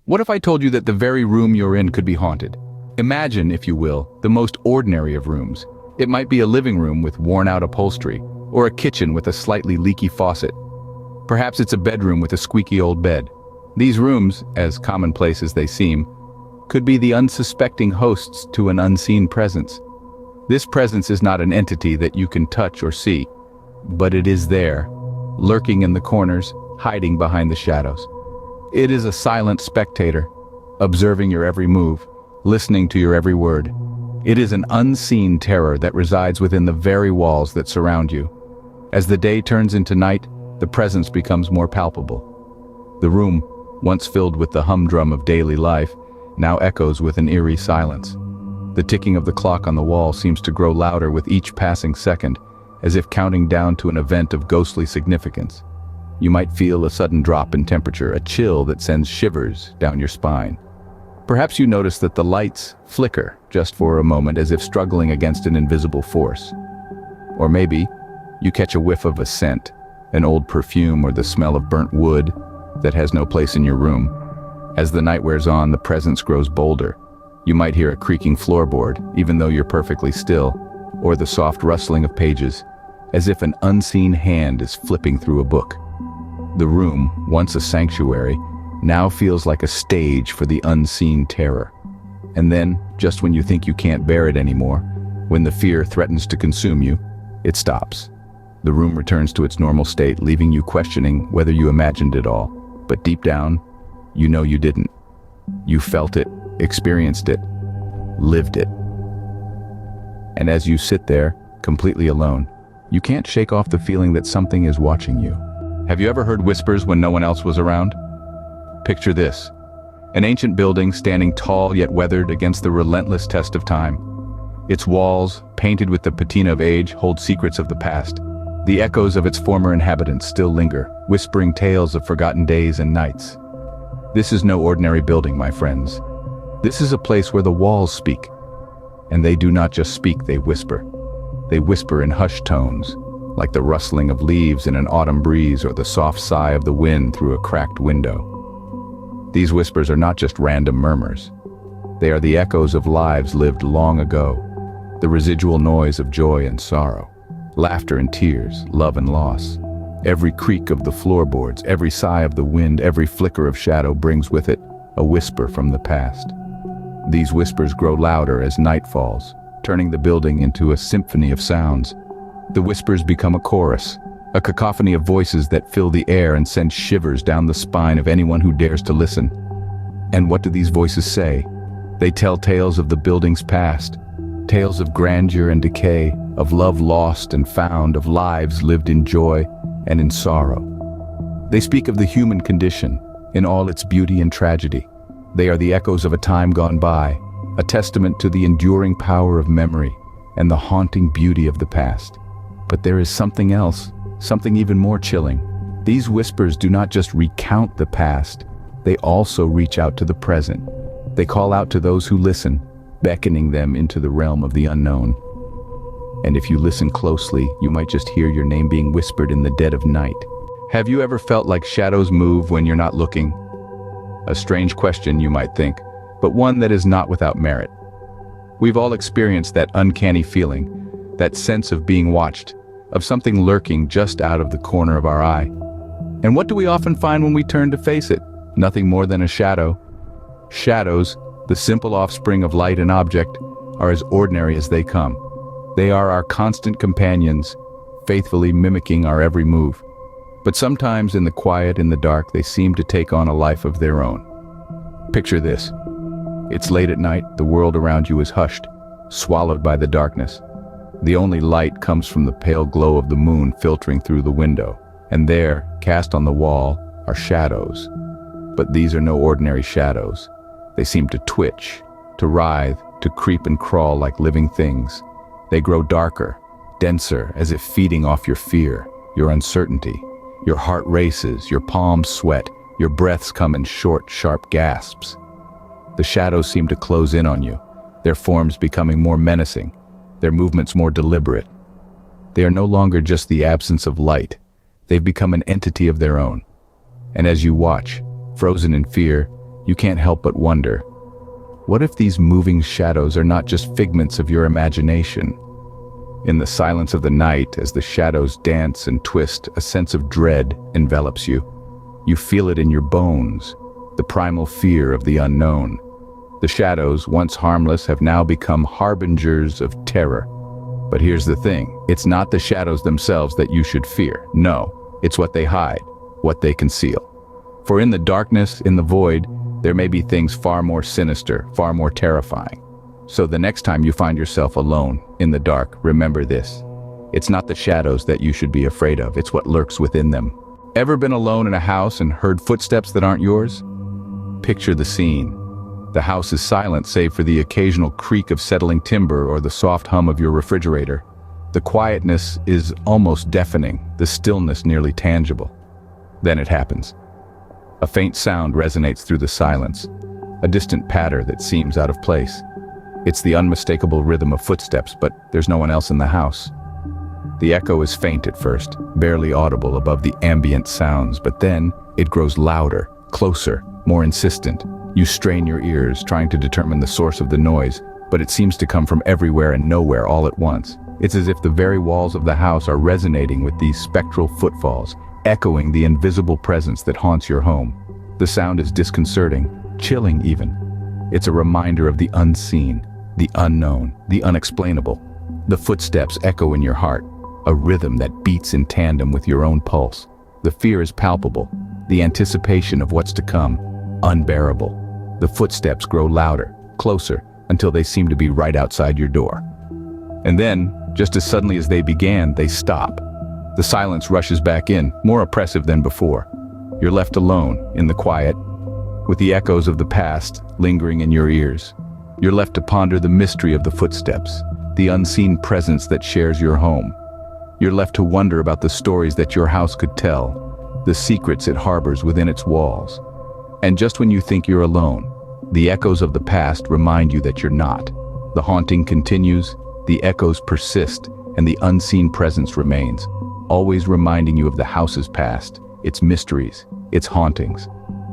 What if I told you that the very room you're in could be haunted? Imagine, if you will, the most ordinary of rooms. It might be a living room with worn-out upholstery, or a kitchen with a slightly leaky faucet. Perhaps it's a bedroom with a squeaky old bed. These rooms, as commonplace as they seem, could be the unsuspecting hosts to an unseen presence. This presence is not an entity that you can touch or see, but it is there, lurking in the corners, hiding behind the shadows. It is a silent spectator, observing your every move, listening to your every word. It is an unseen terror that resides within the very walls that surround you. As the day turns into night, the presence becomes more palpable. The room, once filled with the humdrum of daily life, now echoes with an eerie silence. The ticking of the clock on the wall seems to grow louder with each passing second, as if counting down to an event of ghostly significance. You might feel a sudden drop in temperature, a chill that sends shivers down your spine. Perhaps you notice that the lights flicker just for a moment as if struggling against an invisible force. Or maybe you catch a whiff of a scent, an old perfume or the smell of burnt wood that has no place in your room. As the night wears on, the presence grows bolder. You might hear a creaking floorboard, even though you're perfectly still, or the soft rustling of pages, as if an unseen hand is flipping through a book. The room, once a sanctuary, now feels like a stage for the unseen terror. And then, just when you think you can't bear it anymore, when the fear threatens to consume you, it stops. The room returns to its normal state, leaving you questioning whether you imagined it all. But deep down, you know you didn't. You felt it, experienced it, lived it. And as you sit there, completely alone, you can't shake off the feeling that something is watching you. Have you ever heard whispers when no one else was around? Picture this: an ancient building standing tall yet weathered against the relentless test of time. Its walls, painted with the patina of age, hold secrets of the past. The echoes of its former inhabitants still linger, whispering tales of forgotten days and nights. This is no ordinary building, my friends. This is a place where the walls speak. And they do not just speak, they whisper. They whisper in hushed tones, like the rustling of leaves in an autumn breeze or the soft sigh of the wind through a cracked window. These whispers are not just random murmurs. They are the echoes of lives lived long ago, the residual noise of joy and sorrow, laughter and tears, love and loss. Every creak of the floorboards, every sigh of the wind, every flicker of shadow brings with it a whisper from the past. These whispers grow louder as night falls, turning the building into a symphony of sounds. The whispers become a chorus, a cacophony of voices that fill the air and send shivers down the spine of anyone who dares to listen. And what do these voices say? They tell tales of the building's past, tales of grandeur and decay, of love lost and found, of lives lived in joy and in sorrow. They speak of the human condition in all its beauty and tragedy. They are the echoes of a time gone by, a testament to the enduring power of memory and the haunting beauty of the past. But there is something else, something even more chilling. These whispers do not just recount the past, they also reach out to the present. They call out to those who listen, beckoning them into the realm of the unknown. And if you listen closely, you might just hear your name being whispered in the dead of night. Have you ever felt like shadows move when you're not looking? A strange question, you might think, but one that is not without merit. We've all experienced that uncanny feeling, that sense of being watched, of something lurking just out of the corner of our eye. And what do we often find when we turn to face it? Nothing more than a shadow. Shadows, the simple offspring of light and object, are as ordinary as they come. They are our constant companions, faithfully mimicking our every move. But sometimes in the quiet, in the dark, they seem to take on a life of their own. Picture this. It's late at night, the world around you is hushed, swallowed by the darkness. The only light comes from the pale glow of the moon filtering through the window, and there, cast on the wall, are shadows. But these are no ordinary shadows. They seem to twitch, to writhe, to creep and crawl like living things. They grow darker, denser, as if feeding off your fear, your uncertainty. Your heart races, your palms sweat, your breaths come in short, sharp gasps. The shadows seem to close in on you, their forms becoming more menacing, their movements more deliberate. They are no longer just the absence of light. They've become an entity of their own. And as you watch, frozen in fear, you can't help but wonder, what if these moving shadows are not just figments of your imagination? In the silence of the night, as the shadows dance and twist, a sense of dread envelops you. You feel it in your bones, the primal fear of the unknown. The shadows, once harmless, have now become harbingers of terror. But here's the thing, it's not the shadows themselves that you should fear. No, it's what they hide, what they conceal. For in the darkness, in the void, there may be things far more sinister, far more terrifying. So the next time you find yourself alone, in the dark, remember this. It's not the shadows that you should be afraid of, it's what lurks within them. Ever been alone in a house and heard footsteps that aren't yours? Picture the scene. The house is silent save for the occasional creak of settling timber or the soft hum of your refrigerator. The quietness is almost deafening, the stillness nearly tangible. Then it happens. A faint sound resonates through the silence, a distant patter that seems out of place. It's the unmistakable rhythm of footsteps, but there's no one else in the house. The echo is faint at first, barely audible above the ambient sounds, but then it grows louder, closer, more insistent. You strain your ears, trying to determine the source of the noise, but it seems to come from everywhere and nowhere all at once. It's as if the very walls of the house are resonating with these spectral footfalls, echoing the invisible presence that haunts your home. The sound is disconcerting, chilling even. It's a reminder of the unseen, the unknown, the unexplainable. The footsteps echo in your heart, a rhythm that beats in tandem with your own pulse. The fear is palpable, the anticipation of what's to come, unbearable. The footsteps grow louder, closer, until they seem to be right outside your door. And then, just as suddenly as they began, they stop. The silence rushes back in, more oppressive than before. You're left alone, in the quiet, with the echoes of the past lingering in your ears. You're left to ponder the mystery of the footsteps, the unseen presence that shares your home. You're left to wonder about the stories that your house could tell, the secrets it harbors within its walls. And just when you think you're alone, the echoes of the past remind you that you're not. The haunting continues, the echoes persist, and the unseen presence remains, always reminding you of the house's past, its mysteries, its hauntings.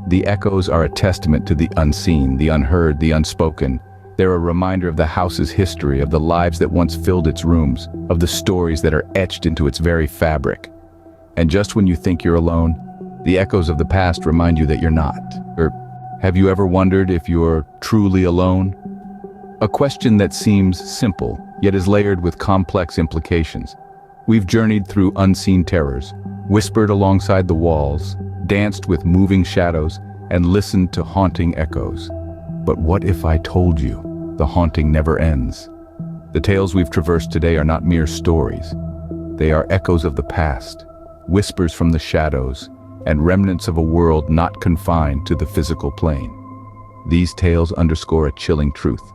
The echoes are a testament to the unseen, the unheard, the unspoken. They're a reminder of the house's history, of the lives that once filled its rooms, of the stories that are etched into its very fabric. And just when you think you're alone, the echoes of the past remind you that you're not. Or have you ever wondered if you're truly alone? A question that seems simple, yet is layered with complex implications. We've journeyed through unseen terrors, whispered alongside the walls, danced with moving shadows, and listened to haunting echoes. But what if I told you the haunting never ends? The tales we've traversed today are not mere stories. They are echoes of the past, whispers from the shadows, and remnants of a world not confined to the physical plane. These tales underscore a chilling truth.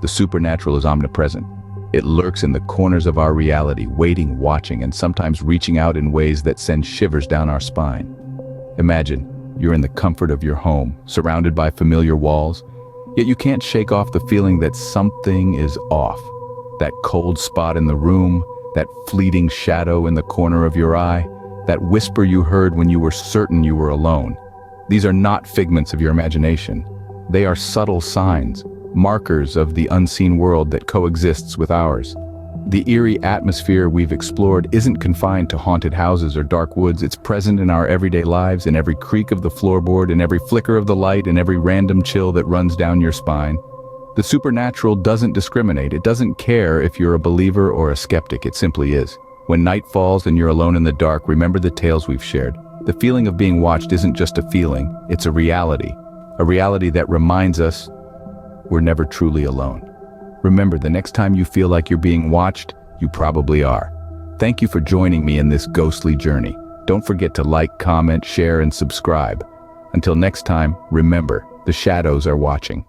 The supernatural is omnipresent. It lurks in the corners of our reality, waiting, watching, and sometimes reaching out in ways that send shivers down our spine. Imagine, you're in the comfort of your home, surrounded by familiar walls, yet you can't shake off the feeling that something is off. That cold spot in the room, that fleeting shadow in the corner of your eye, that whisper you heard when you were certain you were alone. These are not figments of your imagination. They are subtle signs, markers of the unseen world that coexists with ours. The eerie atmosphere we've explored isn't confined to haunted houses or dark woods. It's present in our everyday lives, in every creak of the floorboard, in every flicker of the light, in every random chill that runs down your spine. The supernatural doesn't discriminate. It doesn't care if you're a believer or a skeptic. It simply is. When night falls and you're alone in the dark, remember the tales we've shared. The feeling of being watched isn't just a feeling, it's a reality that reminds us we're never truly alone. Remember, the next time you feel like you're being watched, you probably are. Thank you for joining me in this ghostly journey. Don't forget to like, comment, share, and subscribe. Until next time, remember, the shadows are watching.